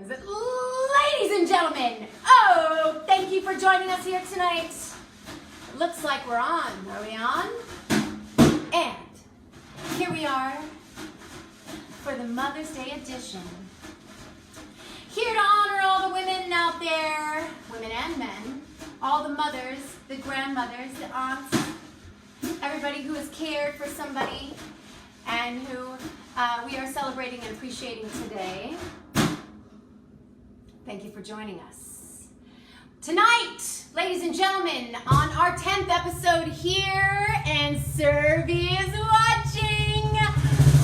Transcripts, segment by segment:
Is it? Ladies and gentlemen, oh, thank you for joining us here tonight. It looks like we're on. Are we on? And here we are for the Mother's Day edition. Here to honor all the women out there, women and men, all the mothers, the grandmothers, the aunts, everybody who has cared for somebody and who we are celebrating and appreciating today. Thank you for joining us. Tonight, ladies and gentlemen, on our 10th episode here, and Servy is watching.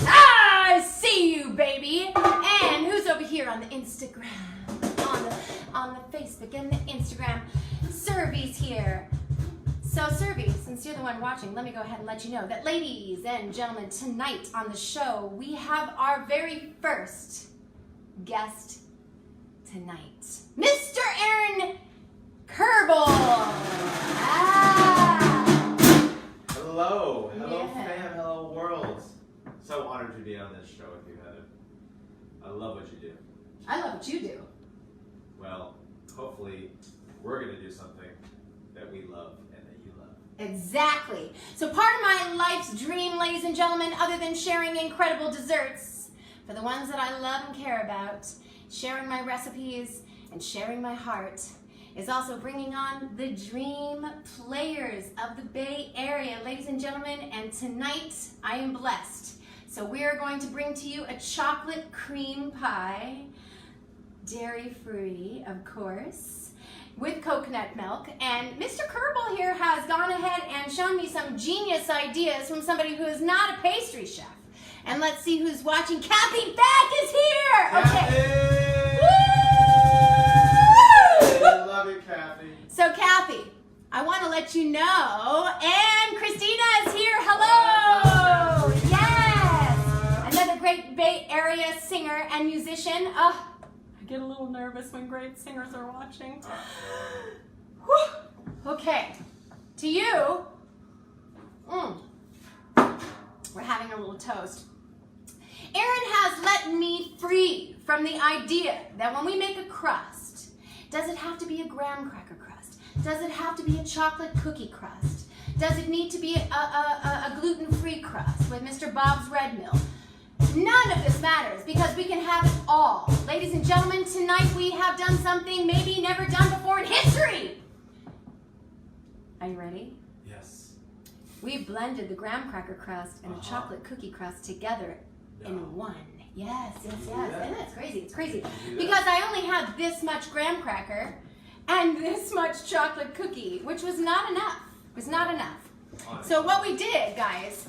I see you, baby. And who's over here on the Instagram, on the Facebook and the Instagram? Servy's here. So Servy, since you're the one watching, let me go ahead and let you know that, ladies and gentlemen, tonight on the show, we have our very first guest tonight, Mr. Aaron Kierbel. Hello, Yeah. fam, hello world. So honored to be on this show with you, Heather. I love what you do. I love what you do. Well, hopefully we're gonna do something that we love and that you love. Exactly. So part of my life's dream, ladies and gentlemen, other than sharing incredible desserts for the ones that I love and care about, sharing my recipes and sharing my heart, is also bringing on the dream players of the Bay Area, ladies and gentlemen. And tonight I am blessed. So we are going to bring to you a chocolate cream pie, dairy-free, of course, with coconut milk. And Mr. Kierbel here has gone ahead and shown me some genius ideas from somebody who is not a pastry chef. And let's see who's watching. Kathy Beck is here! Okay. Woo! I love you, Kathy. So Kathy, I want to let you know, and Christina is here. Hello! Yes! Another great Bay Area singer and musician. I get a little nervous when great singers are watching. Whew. Okay, to you, we're having a little toast. Aaron has let me free from the idea that when we make a crust, does it have to be a graham cracker crust? Does it have to be a chocolate cookie crust? Does it need to be a gluten-free crust with Mr. Bob's Red Mill? None of this matters because we can have it all. Ladies and gentlemen, tonight we have done something maybe never done before in history. Are you ready? Yes. We've blended the graham cracker crust and the chocolate cookie crust together in one. Yes. And that's crazy. It's crazy. Because I only had this much graham cracker and this much chocolate cookie, which was not enough. It was not enough. So what we did, guys,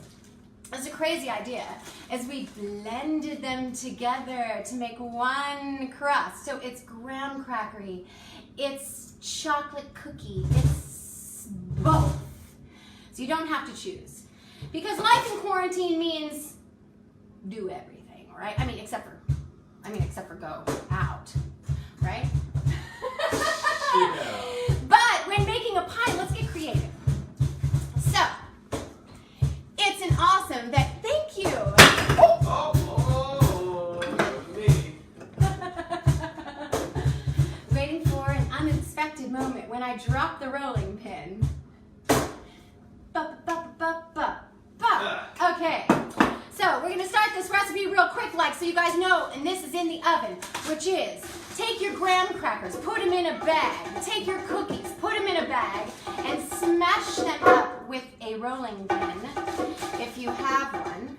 it's a crazy idea, is we blended them together to make one crust. So it's graham crackery, it's chocolate cookie, it's both. So you don't have to choose. Because life in quarantine means do everything, right? I mean, except for go out, right? But when making a pie, let's get creative. So, it's an awesome that, thank you. Me. Waiting for an unexpected moment when I drop the rolling pin. Okay, so we're gonna start this recipe real quick, so you guys know, and this is in the oven, which is, take your graham crackers, put them in a bag, take your cookies, put them in a bag, and smash them up with a rolling pin, if you have one,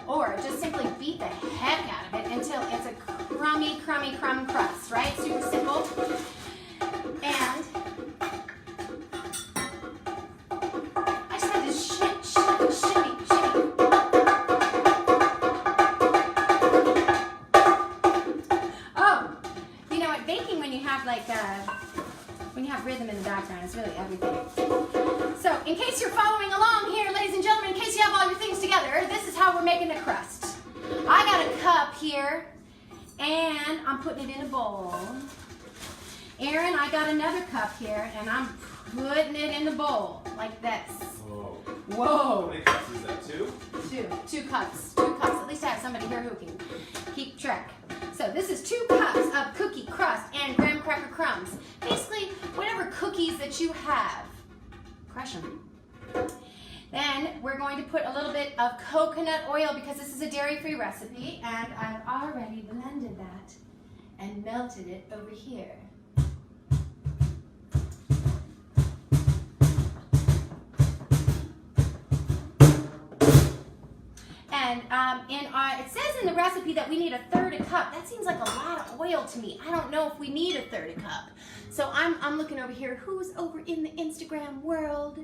or just simply beat the heck out of it until it's a crummy crumb crust, right? Super simple. And I just had this shimmy. Oh, you know what? Baking, when you have rhythm in the background, is really everything. So, in case you're following along here, ladies and gentlemen, in case you have all your things together, this is how we're making the crust. I got a cup here, and I'm putting it in a bowl. Aaron, I got another cup here, and I'm putting it in the bowl like this. Whoa. Whoa. How many cups is that? Two? Two cups. At least I have somebody here who can keep track. So this is 2 cups of cookie crust and graham cracker crumbs. Basically, whatever cookies that you have, crush them. Then we're going to put a little bit of coconut oil because this is a dairy-free recipe, and I've already blended that and melted it over here. And it says in the recipe that we need 1/3 cup. That seems like a lot of oil to me. I don't know if we need 1/3 cup. So I'm looking over here. Who's over in the Instagram world?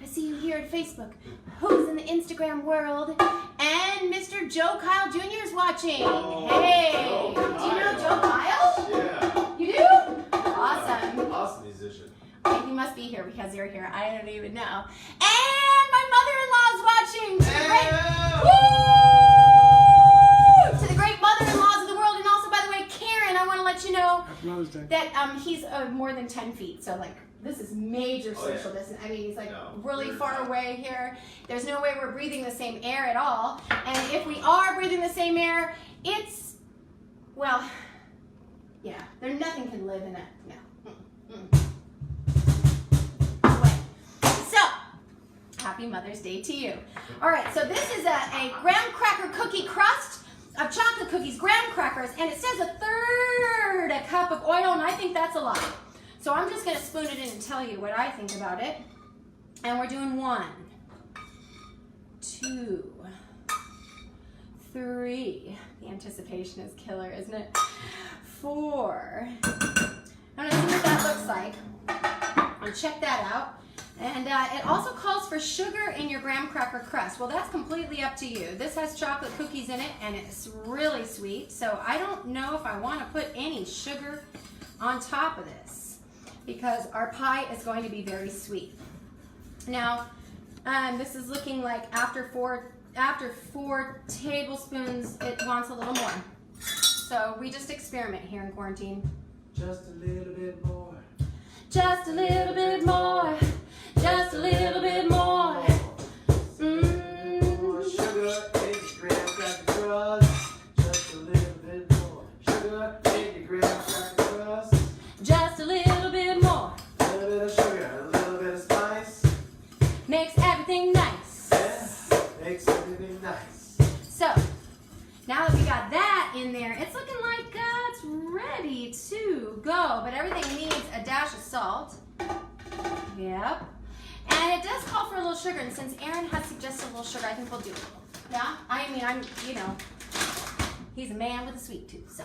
I see you here at Facebook. Who's in the Instagram world? And Mr. Joe Kyle Jr. is watching. Oh, Hey, do you know Joe Kyle? Yeah. You do? Awesome. Awesome musician. Okay, you must be here because you're here. I don't even know. And my mother-in-law's watching. To the great, woo! To the great mother-in-laws of the world, and also, by the way, Karen, I want to let you know that he's more than 10 feet. So like, this is major social distance. I mean, he's like really far away here. There's no way we're breathing the same air at all. And if we are breathing the same air, it's, well, yeah, nothing can live in it. No. Happy Mother's Day to you. All right, so this is a graham cracker cookie crust of chocolate cookies, graham crackers, and it says 1/3 cup of oil, and I think that's a lot. So I'm just going to spoon it in and tell you what I think about it. And we're doing 1, 2, 3. The anticipation is killer, isn't it? 4. I'm going to see what that looks like. I'll check that out. And it also calls for sugar in your graham cracker crust. Well, that's completely up to you. This has chocolate cookies in it, and it's really sweet. So I don't know if I want to put any sugar on top of this because our pie is going to be very sweet. Now, this is looking like after four tablespoons, it wants a little more. So we just experiment here in quarantine. Just a little bit more. Just a little bit more. Just a little bit more. More sugar in your graham cracker crust. Just a little bit more sugar in your graham cracker crust. Just a little bit more. A little bit of sugar, a little bit of spice. Makes everything nice. Yeah, makes everything nice. So, now that we got that in there, it's looking like it's ready to go. But everything needs a dash of salt. Yep. And it does call for a little sugar, and since Aaron has suggested a little sugar, I think we'll do it. Yeah? I mean, he's a man with a sweet tooth, so.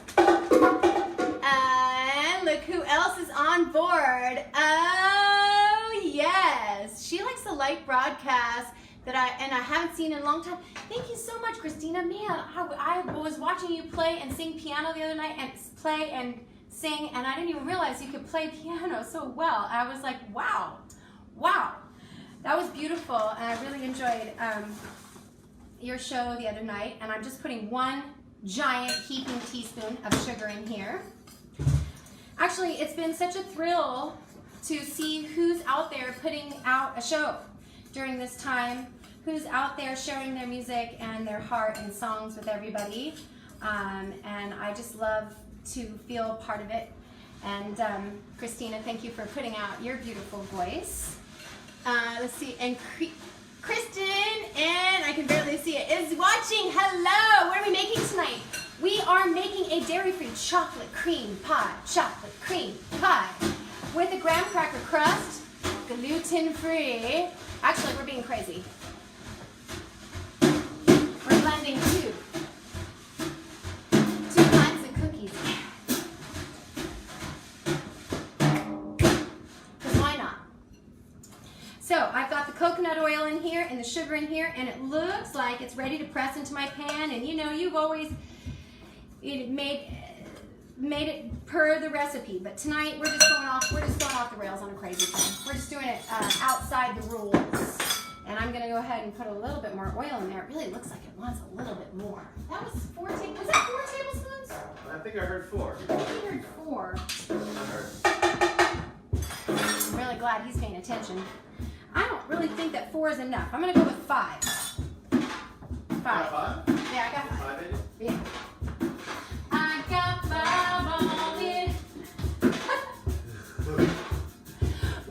And look who else is on board. Oh, yes. She likes the live broadcast that I haven't seen in a long time. Thank you so much, Christina. Man, I was watching you play and sing piano the other night, and play and sing, and I didn't even realize you could play piano so well. I was like, wow. That was beautiful, and I really enjoyed your show the other night, and I'm just putting 1 giant heaping teaspoon of sugar in here. Actually, it's been such a thrill to see who's out there putting out a show during this time, who's out there sharing their music and their heart and songs with everybody, and I just love to feel part of it. And Christina, thank you for putting out your beautiful voice. Let's see, and Kristen, and I can barely see it, is watching. Hello, what are we making tonight? We are making a dairy-free chocolate cream pie with a graham cracker crust, gluten-free. Actually, we're being crazy. We're blending two kinds of cookies. Because why not? So I've got the coconut oil in here and the sugar in here, and it looks like it's ready to press into my pan. And you know, you've always made it per the recipe, but tonight we're just going off the rails on a crazy thing. We're just doing it outside the rules. And I'm gonna go ahead and put a little bit more oil in there. It really looks like it wants a little bit more. That was was that 4 tablespoons? I think I heard 4. I think I heard 4. I heard. attention. I don't really think that 4 is enough. I'm gonna go with 5. 5. Got 5? Yeah, I got 5. 5 in it? Yeah. I got 5 on it.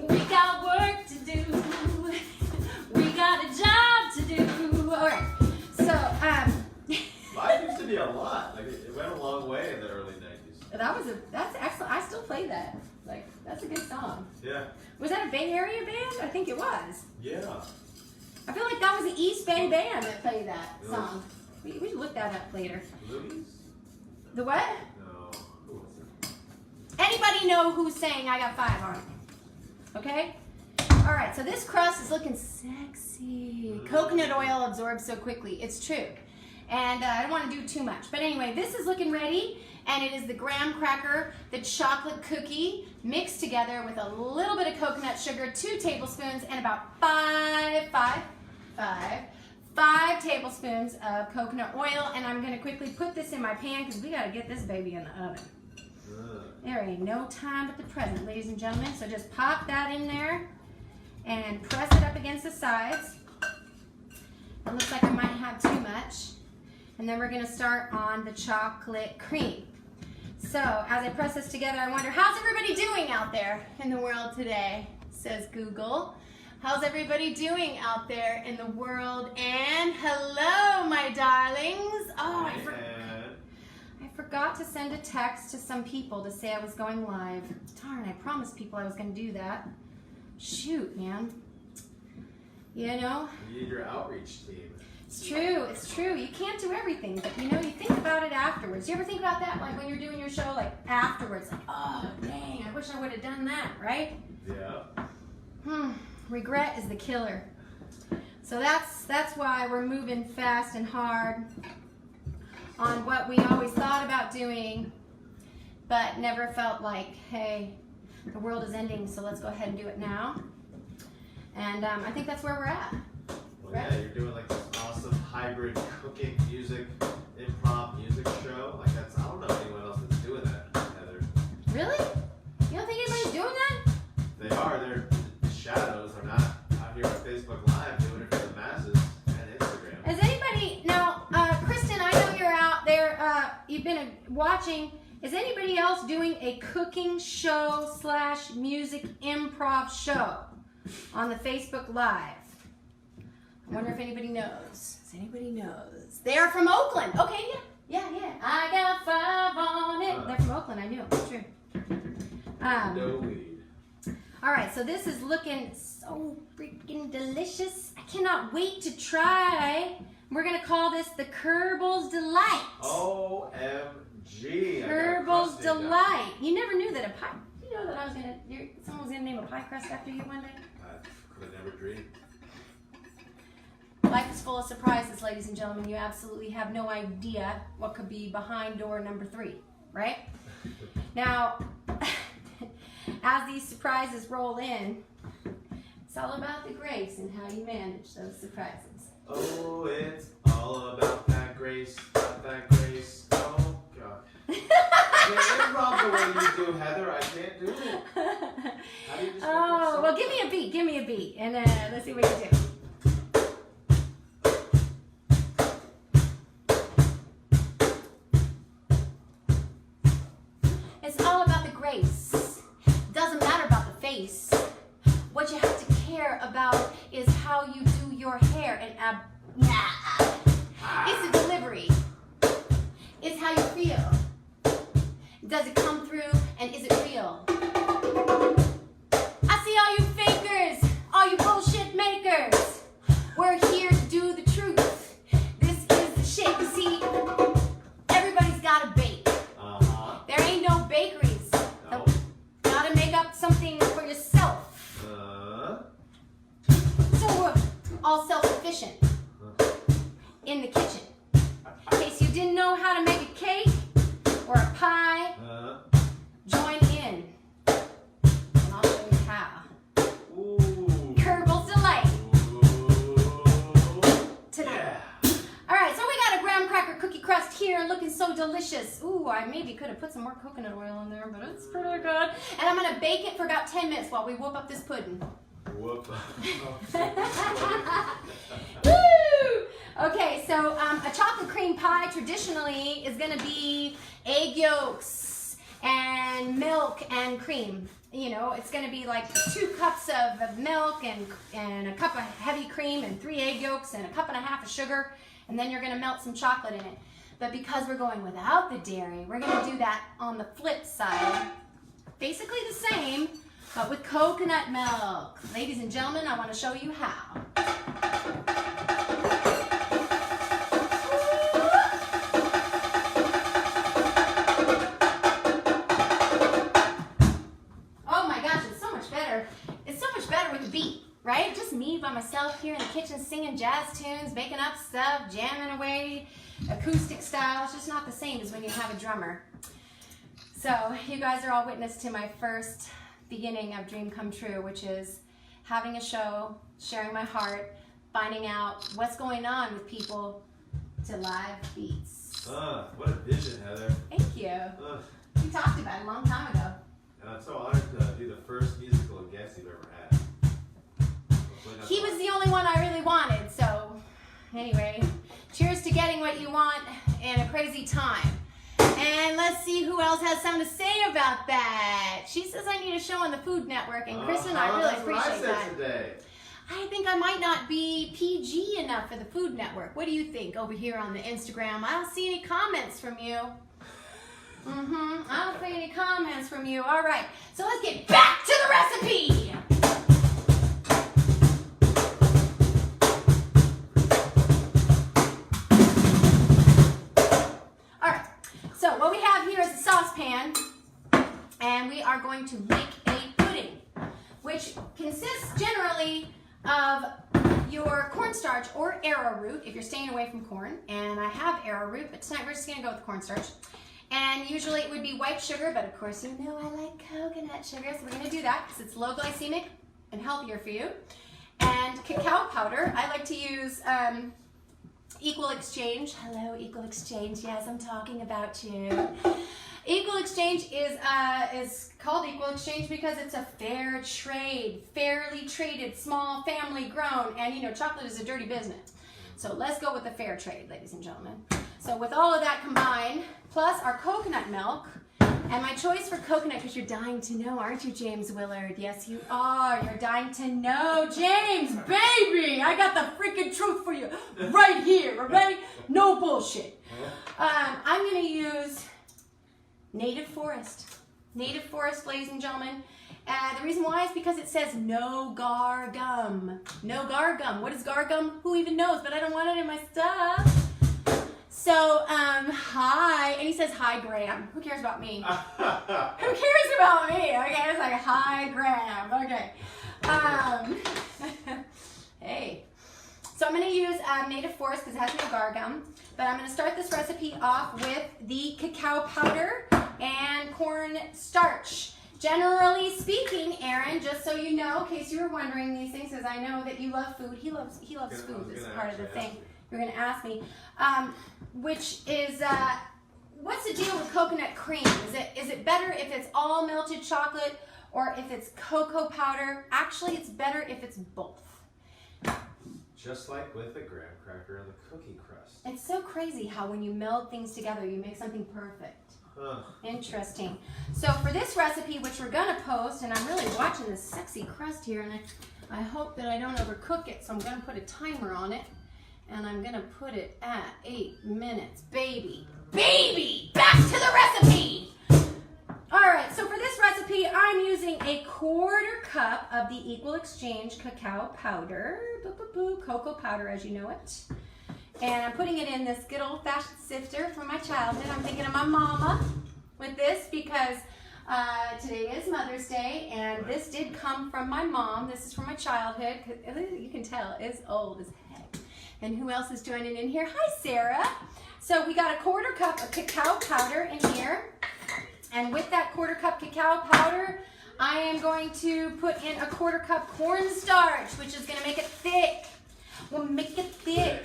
We got work to do. We got a job to do. All right. So, 5 used to be a lot. Like it went a long way in the early 90s. that's excellent. I still play that. Like, that's a good song. Yeah. Was that a Bay Area band? I think it was. Yeah. I feel like that was the East Bay band that played that Really? song. We should look that up later. Louis? The what? No. Who was it? Anybody know who's saying I got 5 on it? Okay? All right, so this crust is looking sexy. Coconut oil absorbs so quickly. It's true. And I don't want to do too much. But anyway, this is looking ready. And it is the graham cracker, the chocolate cookie, mixed together with a little bit of coconut sugar, 2 tablespoons, and about 5 tablespoons of coconut oil. And I'm gonna quickly put this in my pan because we gotta get this baby in the oven. There ain't no time but the present, ladies and gentlemen. So just pop that in there and press it up against the sides. It looks like I might have too much. And then we're gonna start on the chocolate cream. So as I press this together, I wonder, how's everybody doing out there in the world today? Says Google. How's everybody doing out there in the world? And hello, my darlings. Oh, I forgot to send a text to some people to say I was going live. Darn, I promised people I was going to do that. Shoot, man. You know? You need your outreach team. It's true, it's true. You can't do everything, but you know, you think about it afterwards. You ever think about that, like when you're doing your show, like afterwards, like, oh, dang, I wish I would have done that, right? Yeah. Regret is the killer. So that's why we're moving fast and hard on what we always thought about doing, but never felt like, hey, the world is ending, so let's go ahead and do it now. And I think that's where we're at. Well, yeah, you're doing like this awesome hybrid cooking music, improv music show. Like that's, I don't know anyone else that's doing that, Heather. Really? You don't think anybody's doing that? They are. They're the shadows. They're not out here on Facebook Live doing it for the masses and Instagram. Has anybody, now, Kristen, I know you're out there, you've been watching. Is anybody else doing a cooking show / music improv show on the Facebook Live? I wonder if anybody knows. Does anybody knows? They are from Oakland. Okay, yeah. I got 5 on it. They're from Oakland. I knew it was true. No weed. All right, so this is looking so freaking delicious. I cannot wait to try. We're gonna call this the Kierbel's Delight. OMG. Kierbel's Delight. You never knew that a pie. You know that someone was gonna name a pie crust after you one day. I could have never dreamed. Life is full of surprises, ladies and gentlemen. You absolutely have no idea what could be behind door number 3, right? Now, as these surprises roll in, it's all about the grace and how you manage those surprises. Oh, it's all about that grace, Oh, God. I can't improv the way you do, Heather. I can't do it. How do you just Oh, well, give me a beat, and let's see what you do. It's all about the grace. Doesn't matter about the face. What you have to care about is how you do your hair and it's the delivery. It's how you feel. Does it come through and is it real? I see all you fakers, all you bullshit makers. We're here to do the truth. This is the shit. You see, everybody's got a bake. There ain't no bakeries. No. Gotta make up something for yourself. So we're all self-sufficient in the kitchen. In case you didn't know how to make a cake or a pie, join in. And I'll show you how. Kierbel's Delight. Tonight. Yeah. Alright, so we got a graham cracker cookie crust here looking so delicious. Ooh, I maybe could have put some more coconut oil in there, but it's pretty good. And I'm going to bake it for about 10 minutes while we whoop up this pudding. Whoop. Woo! Okay, so a chocolate cream pie traditionally is going to be egg yolks and milk and cream. You know, it's going to be like 2 cups of milk and a cup of heavy cream and 3 egg yolks and a cup and a half of sugar, and then you're going to melt some chocolate in it. But because we're going without the dairy, we're going to do that on the flip side. Basically the same, but with coconut milk. Ladies and gentlemen, I want to show you how. Oh my gosh, it's so much better. It's so much better with the beat, right? Just me by myself here in the kitchen singing jazz tunes, making up stuff, jamming away, acoustic style. It's just not the same as when you have a drummer. So you guys are all witness to my first beginning of Dream Come True, which is having a show, sharing my heart, finding out what's going on with people to live beats. What a vision, Heather. Thank you. We talked about it a long time ago. And I'm so honored to be the first musical guest you've ever had. He was the only one I really wanted, so anyway, cheers to getting what you want in a crazy time. And let's see who else has something to say about that. She says I need a show on the Food Network, and Kristen, I really appreciate that. Today. I think I might not be PG enough for the Food Network. What do you think over here on the Instagram? I don't see any comments from you. I don't see any comments from you. All right, so let's get back to the recipe. So what we have here is a saucepan, and we are going to make a pudding, which consists generally of your cornstarch or arrowroot, if you're staying away from corn. And I have arrowroot, but tonight we're just going to go with cornstarch. And usually it would be white sugar, but of course you know I like coconut sugar, so we're going to do that because it's low glycemic and healthier for you. And cacao powder, I like to use Equal Exchange. Hello, Equal Exchange. Yes, I'm talking about you. Equal Exchange is called Equal Exchange because it's a fair trade, fairly traded, small, family grown, and you know, chocolate is a dirty business. So let's go with the fair trade, ladies and gentlemen. So with all of that combined, plus our coconut milk, and my choice for coconut, because you're dying to know, aren't you, James Willard? Yes, you are. You're dying to know. James, baby, I got the freaking truth for you right here, okay? No bullshit. I'm going to use Native Forest. Native Forest, ladies and gentlemen. The reason why is because it says no gar gum. No gar gum. What is gar gum? Who even knows? But I don't want it in my stuff. So, hi, and he says, hi, Graham. Who cares about me? Who cares about me? Okay, it's like, hi, Graham. Okay. Hey. So I'm going to use Native Forest because it has no gar gum. But I'm going to start this recipe off with the cacao powder and corn starch. Generally speaking, Aaron, just so you know, in case you were wondering these things, because I know that you love food. He loves food. This is part of the thing. You're going to ask me, which is, what's the deal with coconut cream? Is it better if it's all melted chocolate or if it's cocoa powder? Actually, it's better if it's both. Just like with the graham cracker and the cookie crust. It's so crazy how when you meld things together, you make something perfect. Interesting. So for this recipe, which we're going to post, and I'm really watching this sexy crust here, and I hope that I don't overcook it, so I'm going to put a timer on it. And I'm going to put it at 8 minutes. Baby, back to the recipe. All right, so for this recipe, I'm using a 1/4 cup of the Equal Exchange cacao powder, cocoa powder as you know it. And I'm putting it in this good old-fashioned sifter from my childhood. I'm thinking of my mama with this because today is Mother's Day, and this did come from my mom. This is from my childhood. You can tell it's old as heck. And who else is joining in here? Hi, Sarah. So we got a 1/4 cup of cacao powder in here. And with that 1/4 cup cacao powder, I am going to put in a 1/4 cup cornstarch, which is going to make it thick. We'll make it thick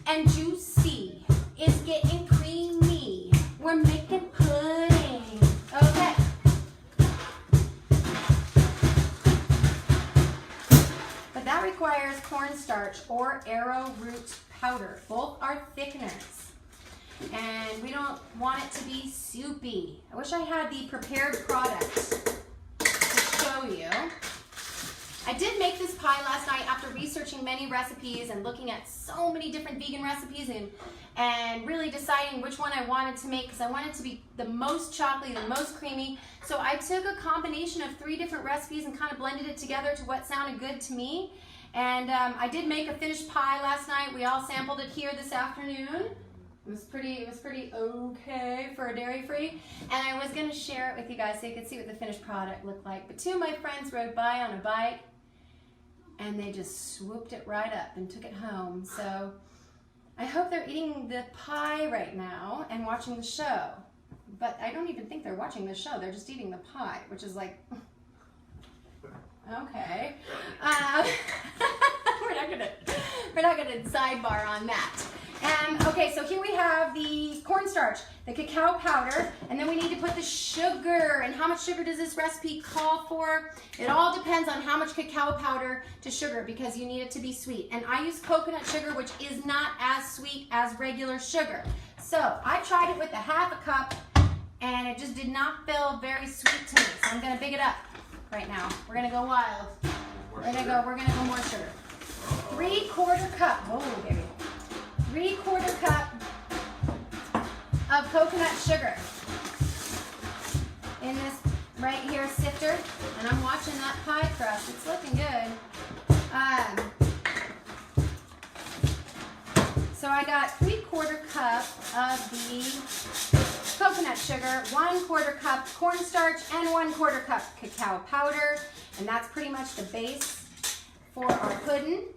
and juicy. It's getting creamy. We're making pudding. Okay. cornstarch or arrowroot powder. Both are thickeners. And we don't want it to be soupy. I wish I had the prepared product to show you. I did make this pie last night after researching many recipes and looking at so many different vegan recipes and really deciding which one I wanted to make because I wanted it to be the most chocolatey, the most creamy. So I took a combination of 3 different recipes and kind of blended it together to what sounded good to me. And I did make a finished pie last night. We all sampled it here this afternoon. It was pretty okay for a dairy-free. And I was gonna share it with you guys so you could see what the finished product looked like. But 2 of my friends rode by on a bike and they just swooped it right up and took it home. So I hope they're eating the pie right now and watching the show. But I don't even think they're watching the show. They're just eating the pie, which is like, okay. We're not gonna sidebar on that. Okay, so here we have the cornstarch, the cacao powder, and then we need to put the sugar. And how much sugar does this recipe call for? It all depends on how much cacao powder to sugar because you need it to be sweet. And I use coconut sugar, which is not as sweet as regular sugar. So I tried it with a ½ cup, and it just did not feel very sweet to me. So I'm gonna big it up right now. We're gonna go wild. We're gonna go more sugar. 3/4 cup. Oh, baby. 3/4 cup of coconut sugar in this right here sifter, and I'm watching that pie crust. It's looking good. So I got 3/4 cup of the coconut sugar, 1/4 cup cornstarch, and 1/4 cup cacao powder, and that's pretty much the base for our pudding,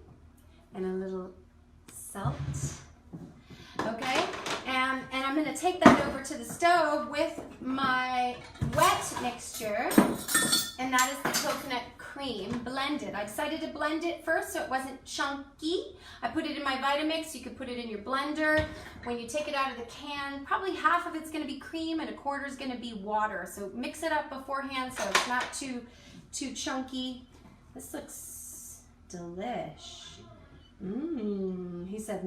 and a little salt. Okay, and I'm going to take that over to the stove with my wet mixture, and that is the coconut cream blended. I decided to blend it first so it wasn't chunky. I put it in my Vitamix. You could put it in your blender. When you take it out of the can, probably half of it's going to be cream and 1/4 is going to be water. So mix it up beforehand so it's not too chunky. This looks delish. He said,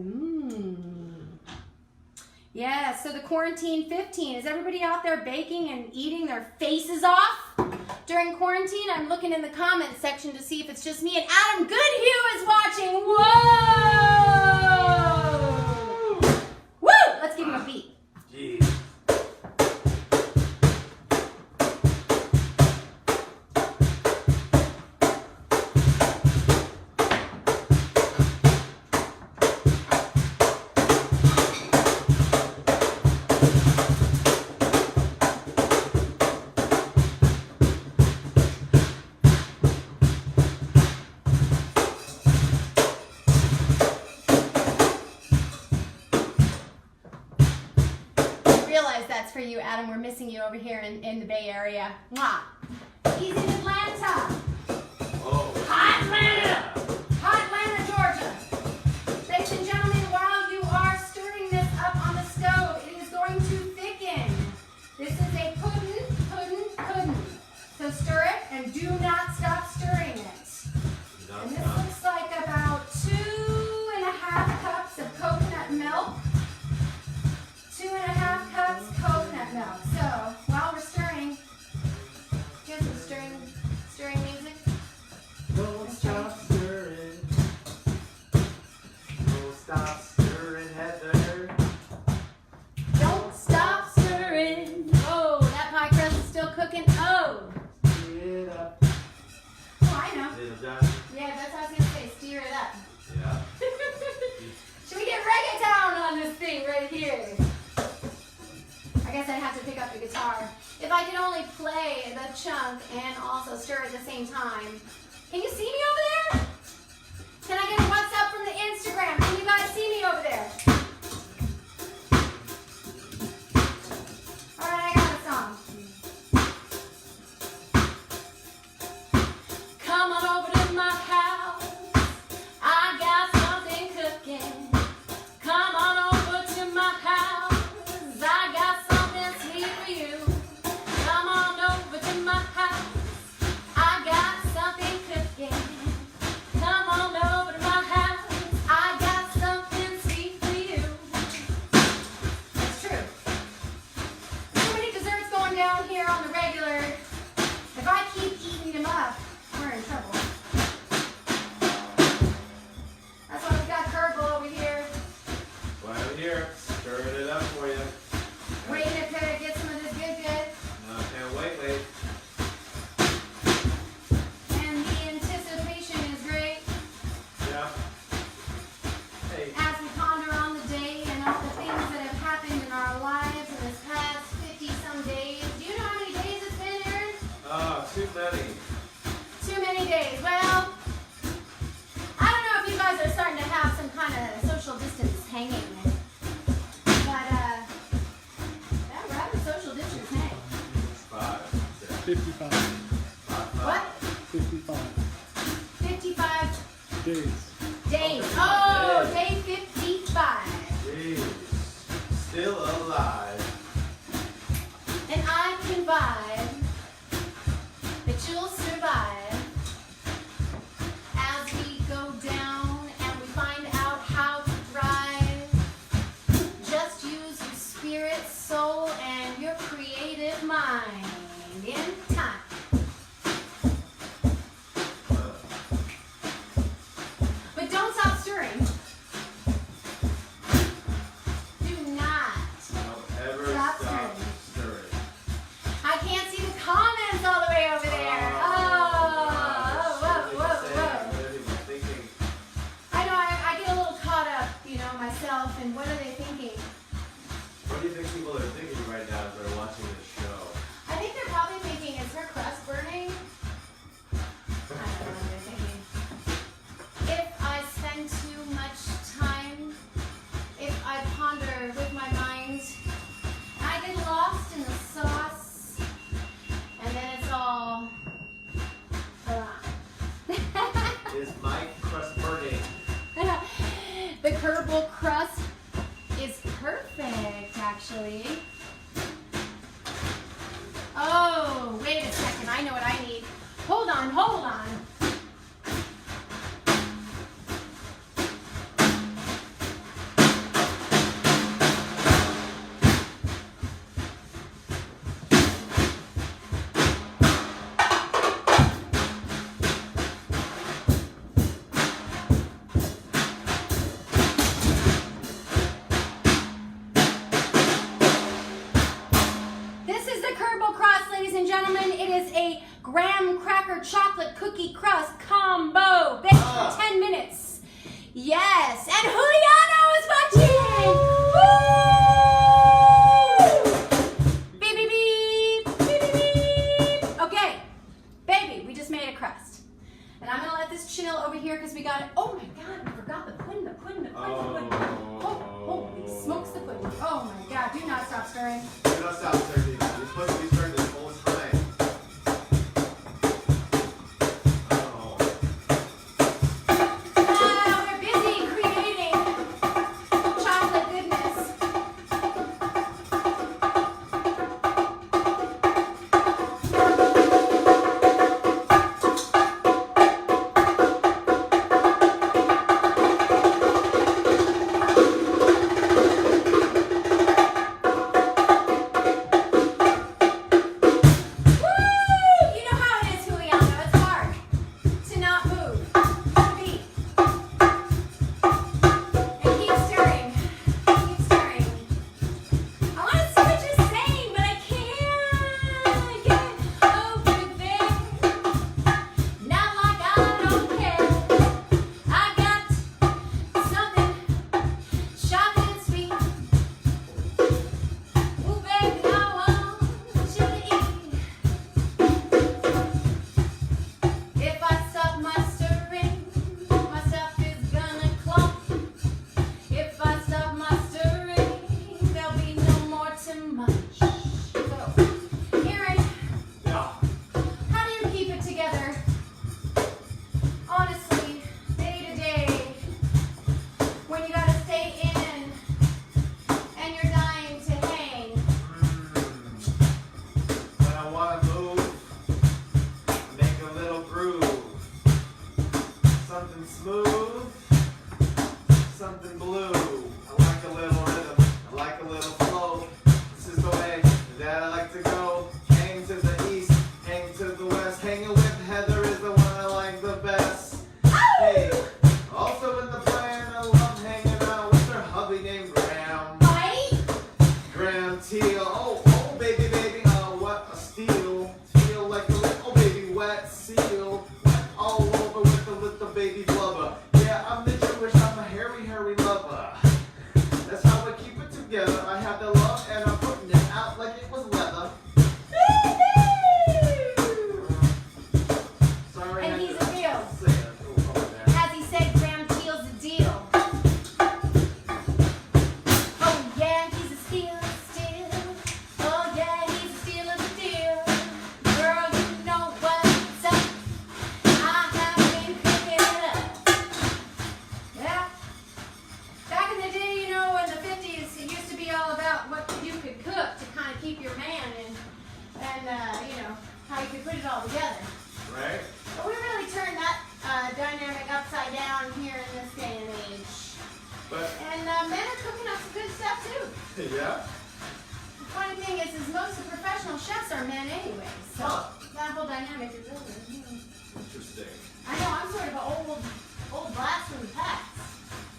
Yeah, so the quarantine 15. Is everybody out there baking and eating their faces off during quarantine? I'm looking in the comments section to see if it's just me, and Adam Goodhue is watching. Whoa! Woo! Let's give him a beat. Jeez. That's for you, Adam. We're missing you over here in the Bay Area. Mwah. He's in Atlanta. Oh. Hot Atlanta. Hot Atlanta, Georgia. Ladies and gentlemen, while you are stirring this up on the stove, it is going to thicken. This is a pudding. So stir it and do not stop stirring it. And this looks like about 2½ cups of coconut milk. 2½ cups coconut milk. So while we're stirring, here's some stirring music. Don't stop stirring. Don't stop stirring, Heather. Don't stop stirring. Oh, that pie crust is still cooking. Oh. Stir it up. Oh, I know. Little Johnny. Yeah, that's what I was gonna say. Stir it up. Yeah. Should we get reggaeton on this thing right here? I guess I'd have to pick up the guitar. If I could only play the chunk and also stir at the same time. Can you see me over there? Can I get a what's up from the Instagram? Can you guys see me over there? All right, I got a song. Come on over to my house. I got something cooking. Come on over to my house. I got something sweet for you. Come on over to my house. I got something cooking. Come on over to my house. days. Well, I don't know if you guys are starting to have some kind of social distance hanging. But, yeah, we're having social distance hang. 55. What? 55 55 days. Oh, day 55. Jeez. Still alive. And I can vibe that you'll survive as we go down and we find out how to thrive. Just use your spirit, soul, and your creative mind in time. But don't stop stirring. Do not. Don't ever Stop stop stirring. I can't see the comments all the way over there. Oh, whoa. I know, I get a little caught up, myself, and what are they thinking? What do you think people are thinking right now as they're watching this show? I think they're probably thinking, is her crust burning? I don't know what they're thinking. If I spend too much time, if I ponder with my mind, I get lost in the sauce, and then it's all Is my crust burning? The Kierbel crust is perfect, actually. Oh, wait a second. I know what I need. Hold on. This is the Kierbel crust, ladies and gentlemen. It is a graham cracker chocolate cookie crust combo. Baked for 10 minutes. Yes, and Juliano is watching. Woo! Beep, beep, beep. Beep, beep, beep. Okay, baby, we just made a crust. And I'm going to let this chill over here because we got it. Oh my God, we forgot the pudding. Holy smokes, the pudding. Oh my God, do not stop stirring. Do not stop stirring. You're supposed to be stirring this whole time. We're busy creating chocolate goodness. Thiel. Oh, baby, what a steal. Feel like a little baby wet seal. Wet all over with a little baby blubber. Yeah, I'm the Jewish, I'm a hairy lover. how you could put it all together. Right? But we really turned that dynamic upside down here in this day and age. But And men are cooking up some good stuff too. yeah. The funny thing is most of the professional chefs are men anyway. So that whole dynamic is over. Interesting. I know, I'm sort of an old blast from the past.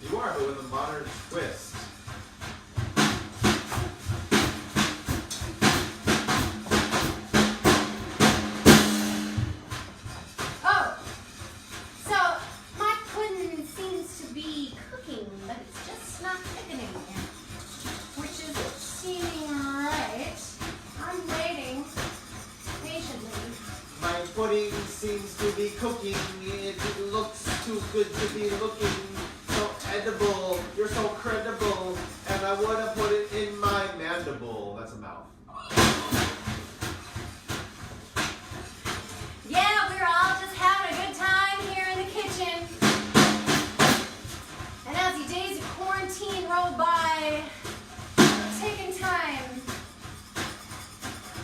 You are, but with a modern twist. Oh, so my pudding seems to be cooking, but it's just not thickening yet, which is seeming right. I'm waiting patiently. My pudding seems to be cooking. It looks too good to be looking. So edible. You're so credible. And I would have put it in my mandible. That's a mouth. Yeah, we're all just having a good time here in the kitchen. And as the days of quarantine roll by, we're taking time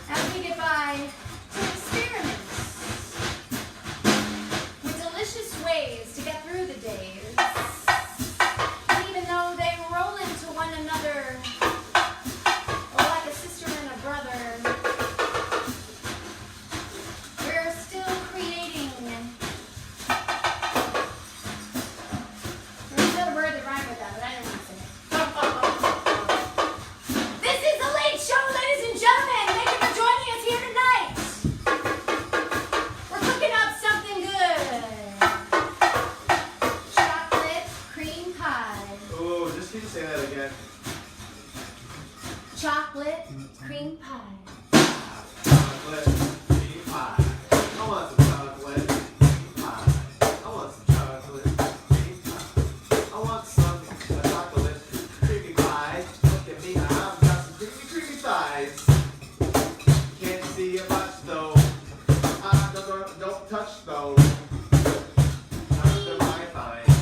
as we get by to experiment with delicious ways to get through the days. And even though they roll into one another like a sister and a brother, we're still creating. There's another word that rhymes with that, but I didn't want to say it. This is the Late Show, ladies and gentlemen. Thank you for joining us here tonight. We're cooking up something good. Chocolate cream pie. Oh, just can you say that again? Chocolate cream pie. Chocolate cream pie. I want some chocolate cream pie. I want some chocolate cream pie. I want some chocolate creamy pie. Look at me, I've got some creamy thighs. Can't see it much though. Don't touch though. Under my thighs.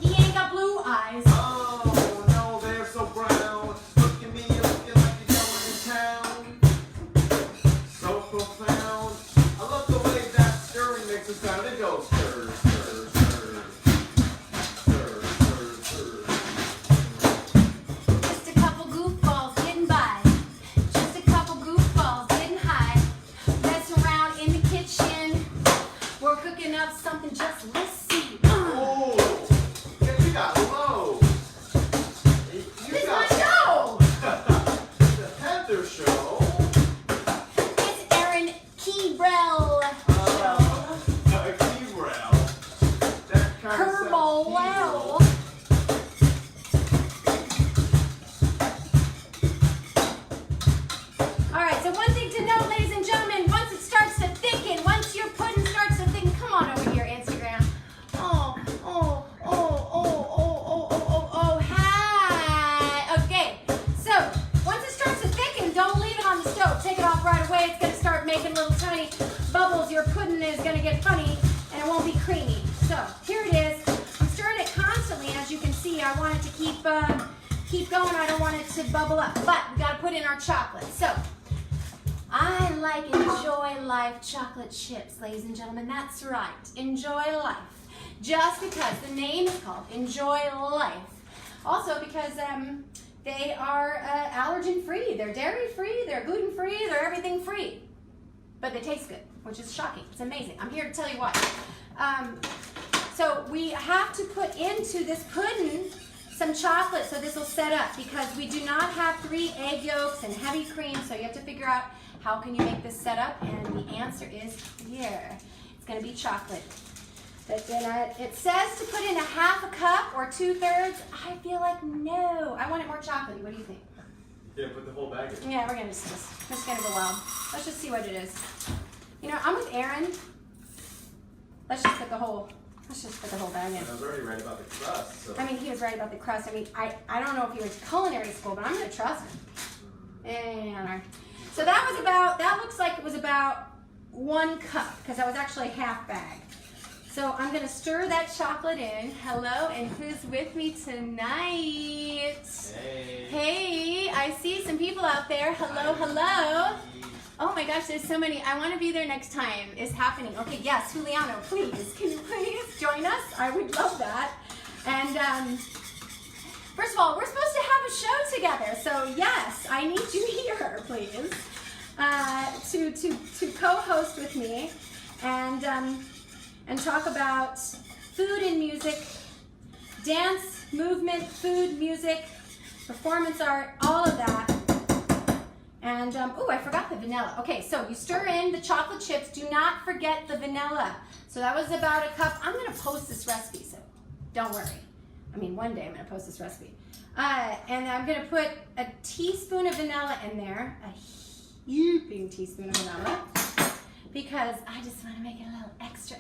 He ain't got blue eyes. Oh no, they're so brown. Look at me, you're looking like you're going to town. So profound. I love the way that stirring makes a sound. It goes stir, stir, stir. Stir, stir, stir. Just a couple goofballs getting by. Just a couple goofballs getting high. Messing around in the kitchen. We're cooking up something just let's see. Oh, yeah, you got low. This is my show. The Heather Show. It's Aaron Kierbel show. Kierbel. That kind of Kierbel, sounds wow. All right, so one thing to note, ladies and gentlemen, once it starts to thicken, once your pudding starts to thicken, come on over here, Instagram. Hi. Okay, so once it starts to thicken, don't leave it on the stove. Take it off right away. It's going to start making little tiny bubbles. Your pudding is going to get funny, and it won't be creamy. So here it is. I'm stirring it constantly, as you can see. I want it to keep going. I don't want it to bubble up, but we got to put in our chocolate. So I like Enjoy Life chocolate chips, ladies and gentlemen. That's right, Enjoy Life. Just because the name is called Enjoy Life. Also because they are allergen free, they're dairy free, they're gluten free, they're everything free. But they taste good, which is shocking. It's amazing. I'm here to tell you why. So we have to put into this pudding some chocolate so this will set up, because we do not have 3 egg yolks and heavy cream, so you have to figure out how can you make this set up, and the answer is here. It's going to be chocolate. It says to put in 1/2 cup or 2/3. I feel like no. I want it more chocolatey. What do you think? Yeah, put the whole bag in. Yeah, we're going to just going to go wild. Let's just see what it is. You know, I'm with Aaron. Let's just put the whole bag in. I was already right about the crust. So. I mean, he was right about the crust. I mean, I don't know if he went to culinary school, but I'm going to trust him. And so that looks like it was about 1 cup, because that was actually half bag. So I'm going to stir that chocolate in. Hello, and who's with me tonight? Hey. Hey, I see some people out there. Hello, hello. Oh my gosh, there's so many. I want to be there next time. It's happening. Okay, yes, Juliano, please. Can you please join us? I would love that. And first of all, we're supposed to have a show together. So yes, I need you here, please, to co-host with me and talk about food and music, dance, movement, food, music, performance art, all of that. And, oh, I forgot the vanilla. Okay, so you stir in the chocolate chips. Do not forget the vanilla. So that was about a cup. I'm going to post this recipe, so don't worry. I mean, one day I'm going to post this recipe. And I'm going to put a teaspoon of vanilla in there, a heaping teaspoon of vanilla, because I just want to make it a little extra.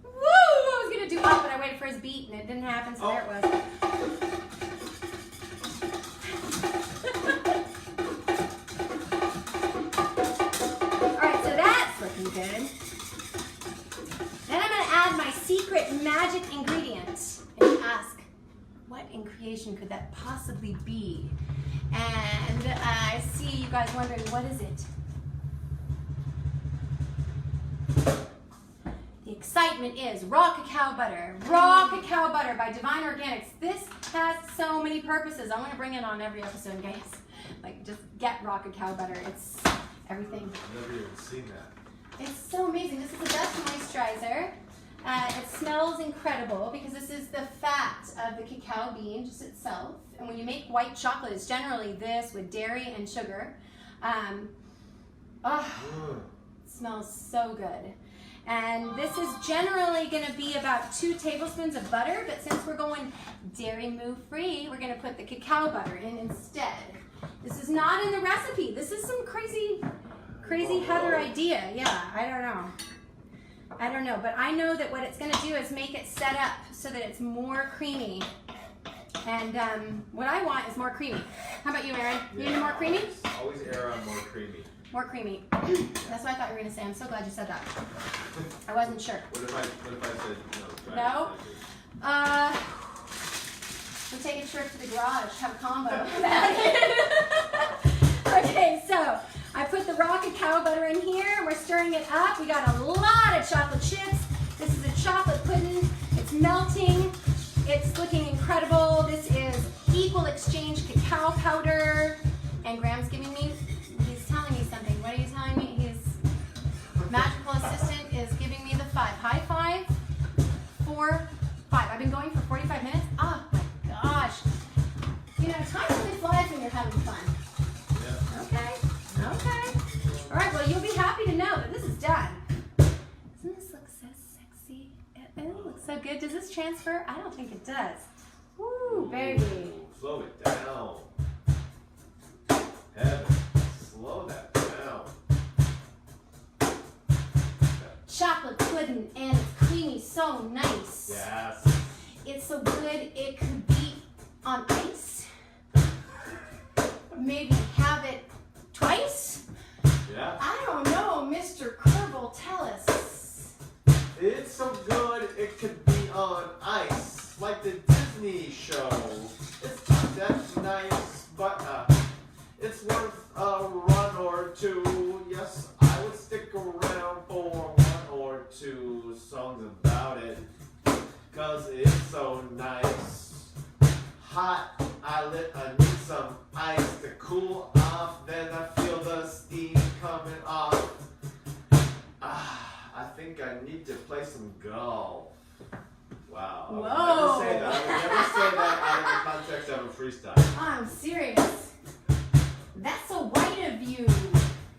Woo! I was going to do up, but I waited for his beat, and it didn't happen, so there it was. Good. Then I'm going to add my secret magic ingredient. And you ask, what in creation could that possibly be? And I see you guys wondering, what is it? The excitement is raw cacao butter. Raw cacao butter by Divine Organics. This has so many purposes. I'm going to bring it on every episode, guys. Like, just get raw cacao butter. It's everything. I've never even seen that. It's so amazing. This is the best moisturizer. It smells incredible because this is the fat of the cacao bean just itself. And when you make white chocolate, it's generally this with dairy and sugar. It smells so good. And this is generally going to be about 2 tablespoons of butter, but since we're going dairy free, we're going to put the cacao butter in instead. This is not in the recipe. This is some crazy Heather idea. Yeah, I don't know, but I know that what it's going to do is make it set up so that it's more creamy. And what I want is more creamy. How about you, Aaron? You need more creamy? Always err on more creamy. More creamy. That's what I thought you were going to say. I'm so glad you said that. I wasn't sure. What if I said no? No? We'll take a trip to the garage, have a combo. Okay, so I put the raw cacao butter in here. We're stirring it up. We got a lot of chocolate chips. This is a chocolate pudding. It's melting. It's looking incredible. This is equal exchange cacao powder. And Graham's giving me, he's telling me something. What are you telling me? His magical assistant is giving me the 5. High 5, 4, 5. I've been going for 45 minutes. Oh my gosh. You know, time really flies when you're having fun. Yeah. Okay. All right, well, you'll be happy to know that this is done. Doesn't this look so sexy? It looks so good. Does this transfer? I don't think it does. Woo, baby. Slow it down. Heather, slow that down. Chocolate pudding, and it's creamy, so nice. Yes. It's so good, it could be on ice. Maybe have it twice. Yeah. I don't know, Mr. Kierbel, tell us. It's so good it could be on ice, like the Disney show. It's not that nice, but it's worth a run or two. Yes, I would stick around for 1 or 2 songs about it, 'cause it's so nice. Hot, I need some ice to cool off, then I feel the steam coming off. I think I need to play some golf. Wow. Whoa. I would never say that. I would never say that out of the context of a freestyle. I'm serious. That's so white of you.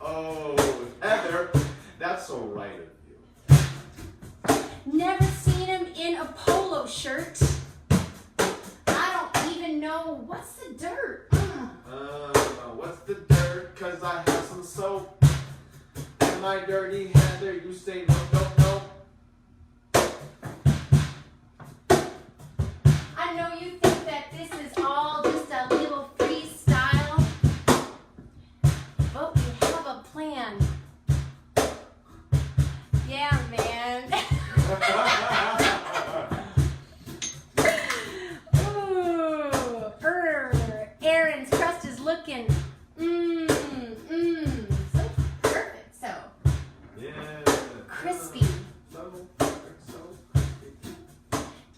Oh, Heather, that's so right of you. Never seen him in a polo shirt. I don't even know what's the dirt. What's the dirt? 'Cause I have some soap. Am I dirty, Heather? You say no. I know you think that this is all just a little freestyle, but we have a plan. Yeah, man. Ooh, Aaron's crust bacon. So perfect. So Yeah. crispy, So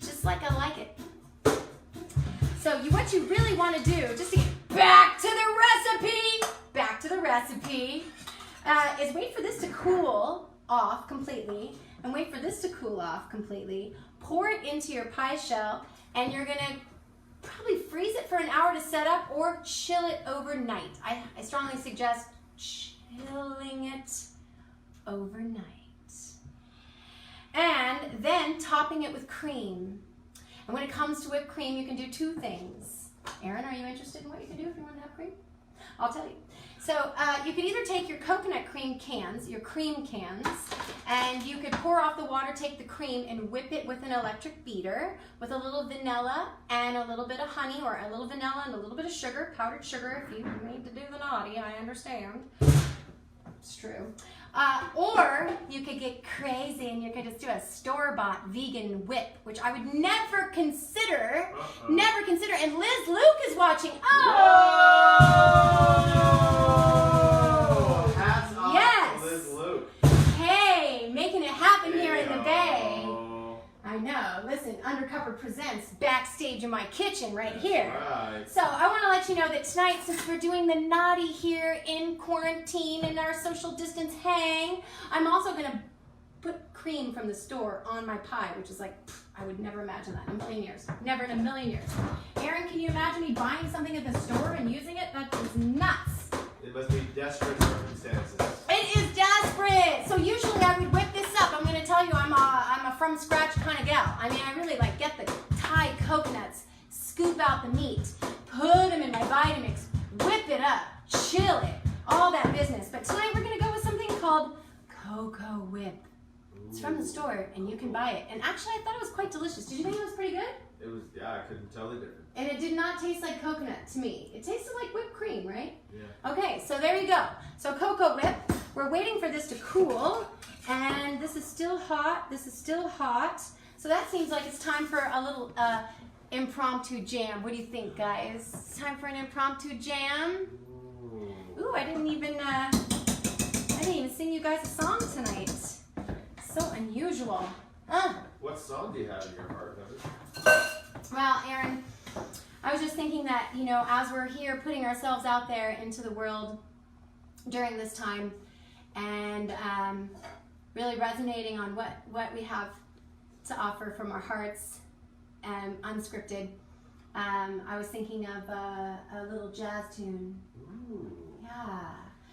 just like I like it. So what you really want to do, just to get back to the recipe, is wait for this to cool off completely, and wait for this to cool off completely. Pour it into your pie shell, and you're gonna probably freeze it for an hour to set up, or chill it overnight. I strongly suggest chilling it overnight. And then topping it with cream. And when it comes to whipped cream, you can do two things. Erin, are you interested in what you can do if you want to have cream? I'll tell you. So you could either take your coconut cream cans, your cream cans, and you could pour off the water, take the cream, and whip it with an electric beater with a little vanilla and a little bit of honey, or a little vanilla and a little bit of sugar, powdered sugar if you need to do the naughty, I understand. It's true. Or you could get crazy and you could just do a store-bought vegan whip, which I would never consider, and Liz Luke is watching. Oh! Hats off Yes. to Liz Luke. Hey, making it happen here in the Bay. Oh, I know. Listen, Undercover presents backstage in my kitchen right here. right. So I want to let you know that tonight, since we're doing the naughty here in quarantine and our social distance hang, I'm also going to put cream from the store on my pie, which is like, I would never imagine that in a million years. Never in a million years. Erin, can you imagine me buying something at the store and using it? That is nuts. It must be desperate circumstances. It is desperate. So usually I would whip this up. I'm going to tell you I'm a from scratch kind of gal. I mean, I really like get the Thai coconuts, scoop out the meat, put them in my Vitamix, whip it up, chill it, all that business. But tonight we're going to go with something called Cocoa Whip. It's from the store and you can buy it. And actually I thought it was quite delicious. Did you think it was pretty good? It was, yeah, I couldn't tell the difference. And it did not taste like coconut to me. It tasted like whipped cream, right? Yeah. Okay, so there you go. So Cocoa Whip, we're waiting for this to cool, and this is still hot. So that seems like it's time for a little impromptu jam. What do you think, guys? It's time for an impromptu jam. Ooh, I didn't even sing you guys a song tonight. So unusual. What song do you have in your heart, Heather? Well, Erin, I was just thinking that, you know, as we're here putting ourselves out there into the world during this time and really resonating on what we have to offer from our hearts, unscripted, I was thinking of a little jazz tune. Ooh. Yeah.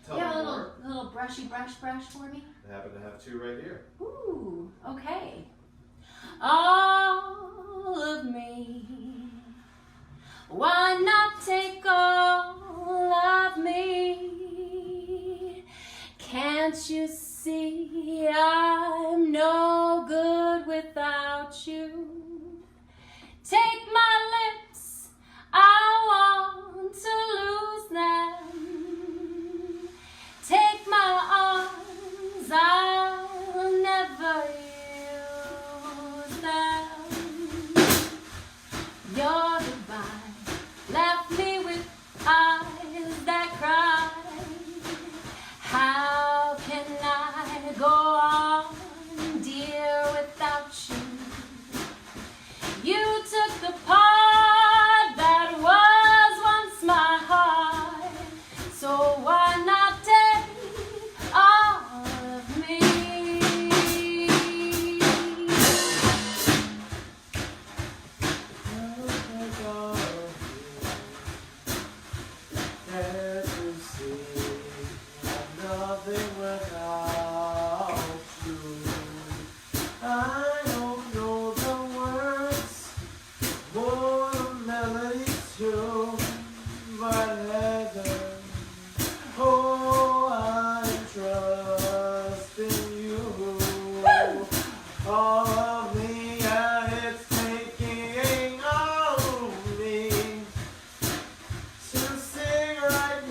Tell You have me a more. little brushy brush for me? I happen to have two right here. Ooh, okay. All of me. Why not take all of me? Can't you see I'm no good without you? Take my lips, I want to lose them. Take my arms, I'll never use them. Your goodbye left me with eyes that cry. How can I go on, dear, without you? You took the part that was once my heart, so why not take all of me? Can't you see I'm nothing without you? I don't know the words, more the melody too, but Heather, oh, I trust in you. All of me, and it's taking all of me to sing right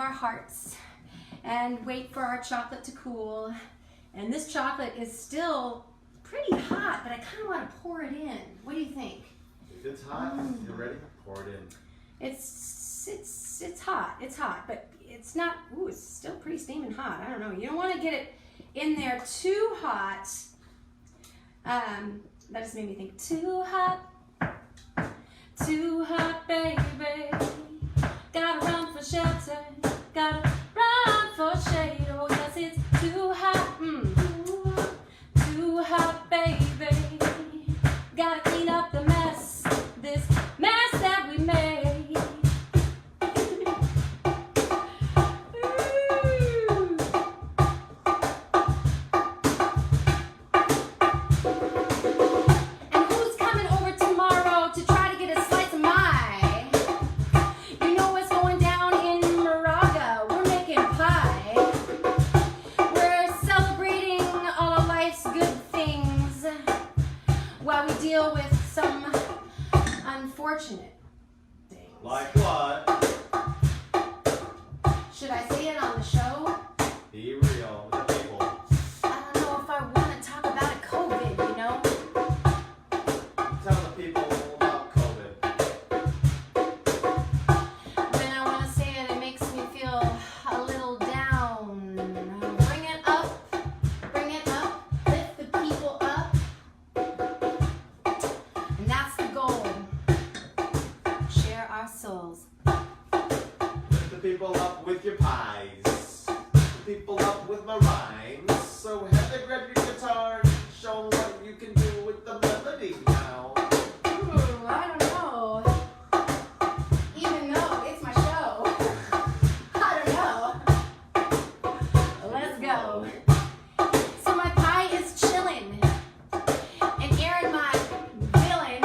our hearts and wait for our chocolate to cool. And this chocolate is still pretty hot, but I kind of want to pour it in. What do you think? If it's hot, you're ready, pour it in. It's hot. It's hot, but it's not. Ooh, it's still pretty steaming hot. I don't know. You don't want to get it in there too hot. That just made me think. Too hot, baby. Gotta run for shelter. Gotta run for shade. Oh yes, it's too hot. Too hot, baby. Gotta clean up the mess. This mess that we made. And who's coming over tomorrow to try to get a slice of my? You know what's going down in Moraga. We're making pie. We're celebrating all of life's good things while we deal with some unfortunate things. Like what? Should I say it on the show? Be real with the people. I don't know if I want to talk about COVID, you know? Tell the people about COVID. When I want to say it, it makes me feel a little down. Bring it up, lift the people up. And that's the goal. Share our souls. Lift the people up with your pies. Lift the people up with my rhymes. So Heather, grab your guitar and show 'em what you can do with the melody now. Ooh, I don't know. Even though it's my show. I don't know. Let's go. So my pie is chillin'. And Aaron, my villain,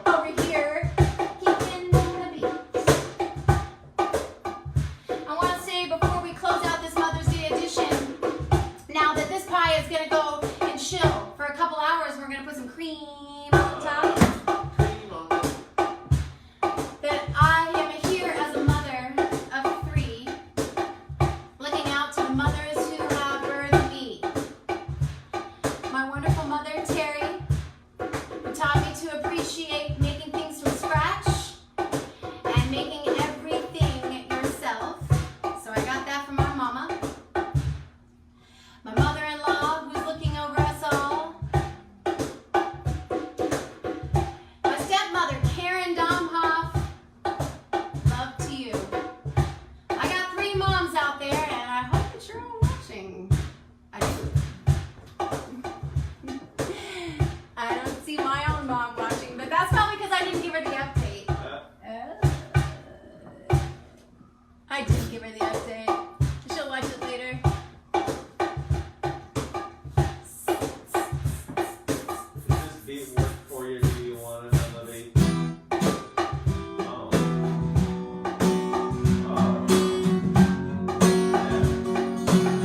over here, keeping the beat. I want to say before we close out this Mother's Day edition, now that this pie is going to go and chill for a couple hours, we're going to put some cream on top. Cream on it. That I am here as a mother of 3, looking out to the mothers who have birthed me. My wonderful mother, Terry, who taught me to appreciate making things from scratch and making everything yourself. So I got that from my mama. My mother-in-law, who's looking over us all. My stepmother, Karen Domhoff. Love to you. I got 3 moms out there, and I hope that you're all watching. I do. I don't see my own mom watching, but that's probably because I didn't give her the update. I did give her the update. She'll watch it later. Does this beat work for you? Do you want another beat? Oh. Oh. Yeah.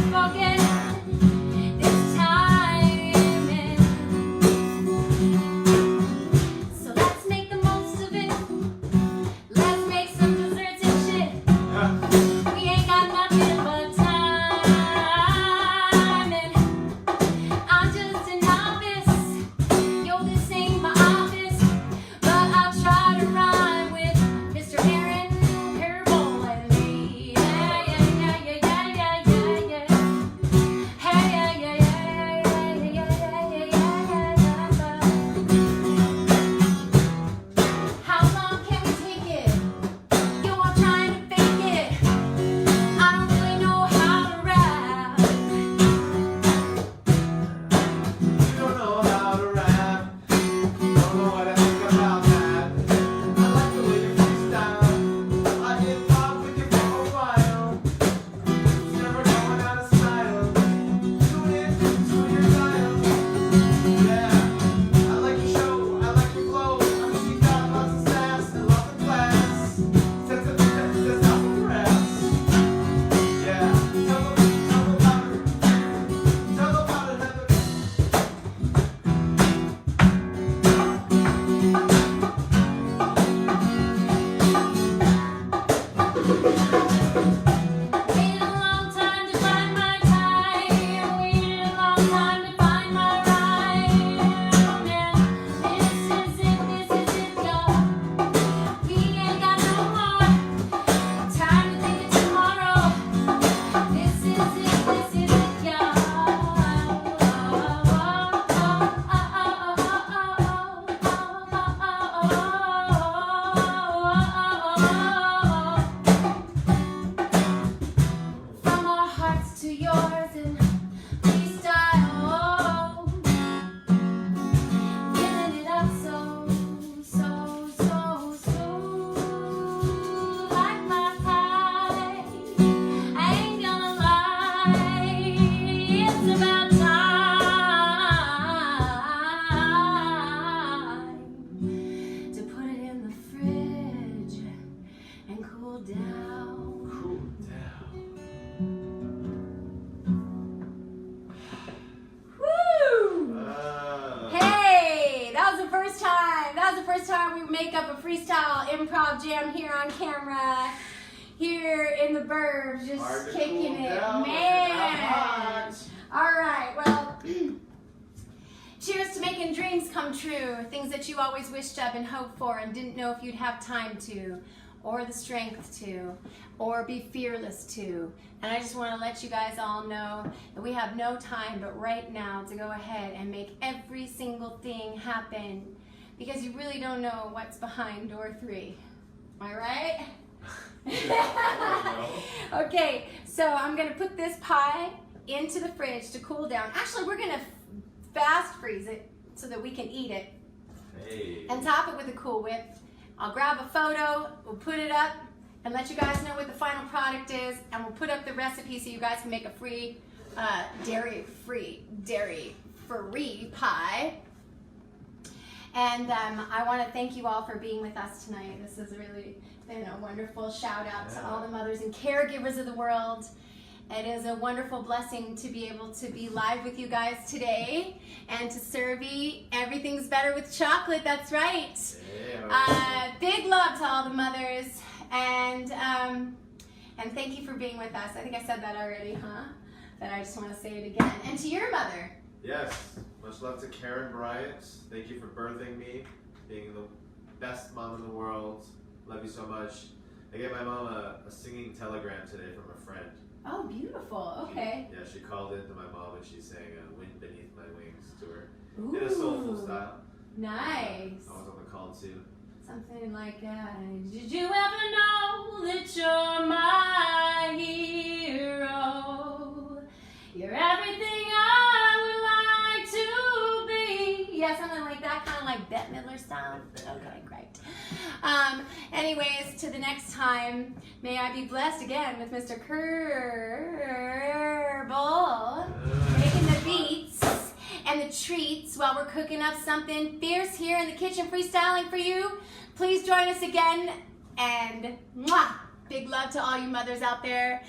spoken this time. So let's make the most of it. Let's make some desserts and shit. We ain't got nothing but time. And I'm just a novice. Yo, this ain't my office. But I'll try to rhyme with Mr. Aaron Kierbel and me. Yeah, yeah, yeah, yeah, yeah, yeah, yeah, yeah. Hey, yeah, yeah, yeah, yeah, yeah, yeah, yeah, yeah, yeah. How long can we take it? Yo, I'm trying to fake it. I don't really know how to rap. You don't know how to rap. Don't know what I think about that. I like the way you freestyle. I hip hop with you for a while. It's never going out of style. Tune in to your dial. Yeah, I like your show. I like your flow. I mean, you got lots of sass and lots of class. Sense of that's out the press. Yeah, tell them about it. Tell them about it, Heather. Waited a long time to find my time. Waited a long time to find my rhyme. And this is it, y'all. We ain't got no more time to think of tomorrow. This is it, y'all. From our hearts to yours and freestyle, giving it up so smooth like my pie. I ain't gonna lie, it's about time to put it in the fridge and cool down. Cool down. Woo! Hey, that was the first time. That was the first time we make up a freestyle improv jam here on camera, here in the burbs, just Hard to kicking cool it, down, man. it's hot. All right, well, cheers to making dreams come true, things that you always wished of and hoped for and didn't know if you'd have time to, or the strength to, or be fearless to. And I just want to let you guys all know that we have no time but right now to go ahead and make every single thing happen, because you really don't know what's behind door 3. Am I right? Okay, so I'm going to put this pie into the fridge to cool down. Actually, we're going to fast freeze it so that we can eat it Hey. and top it with a Cool Whip. I'll grab a photo, we'll put it up and let you guys know what the final product is, and we'll put up the recipe so you guys can make a free dairy-free pie. And I want to thank you all for being with us tonight. This has really been a wonderful shout out to all the mothers and caregivers of the world. It is a wonderful blessing to be able to be live with you guys today and to serve you. Everything's better with chocolate, that's right. Big love to all the mothers, and thank you for being with us. I think I said that already, huh? But I just want to say it again. And to your mother. Yes, much love to Karen Bryant. Thank you for birthing me, being the best mom in the world. Love you so much. I gave my mom a singing telegram today from a friend. Oh, beautiful. Okay. Yeah, she called into my mom and she sang Wind Beneath My Wings to her. Ooh. In a soulful style. Nice. I was on the call too. Something like, did you ever know that you're my hero? You're everything I would like to be. Yeah, something like that, kind of like Bette Midler style. Okay, great. Anyways, to the next time, may I be blessed again with Mr. Kierbel, making the beats and the treats while we're cooking up something fierce here in the kitchen freestyling for you. Please join us again, and mwah, big love to all you mothers out there.